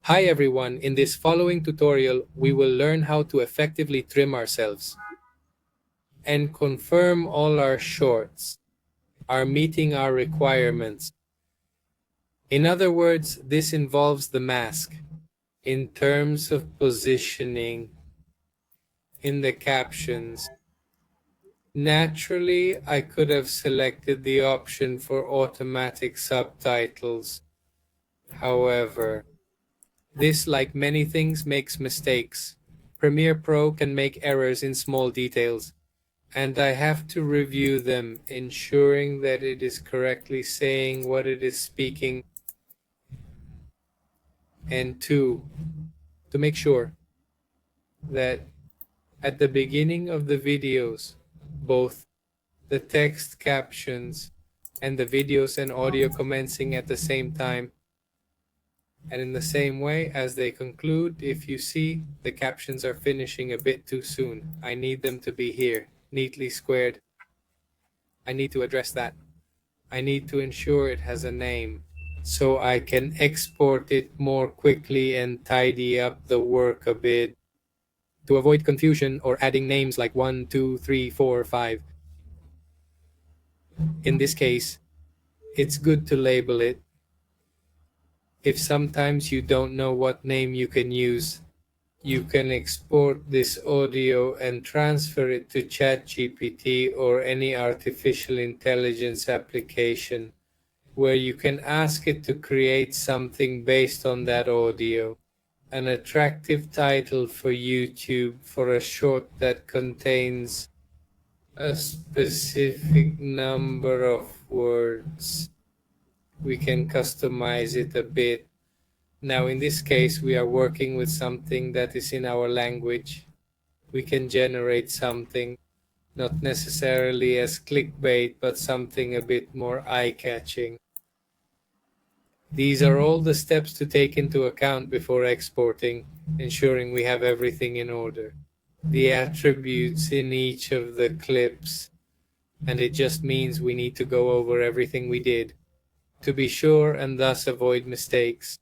Hi everyone, in this following tutorial, we will learn how to effectively trim ourselves and confirm all our shorts are meeting our requirements. In other words, this involves the mask in terms of positioning in the captions. Naturally, I could have selected the option for automatic subtitles. However, this, like many things, makes mistakes. Premiere Pro can make errors in small details, and I have to review them, ensuring that it is correctly saying what it is speaking. And two, to make sure that at the beginning of the videos, both the text captions and the videos and audio commencing at the same time. And in the same way, as they conclude, if you see the captions are finishing a bit too soon, I need them to be here, neatly squared. I need to address that. I need to ensure it has a name, so I can export it more quickly and tidy up the work a bit. To avoid confusion or adding names like 1, 2, 3, 4, 5. In this case, it's good to label it. If sometimes you don't know what name you can use, you can export this audio and transfer it to ChatGPT or any artificial intelligence application, where you can ask it to create something based on that audio. An attractive title for YouTube for a short that contains a specific number of words. We can customize it a bit. Now, in this case, we are working with something that is in our language. We can generate something, not necessarily as clickbait, but something a bit more eye-catching. These are all the steps to take into account before exporting, ensuring we have everything in order. The attributes in each of the clips, and it just means we need to go over everything we did to be sure and thus avoid mistakes.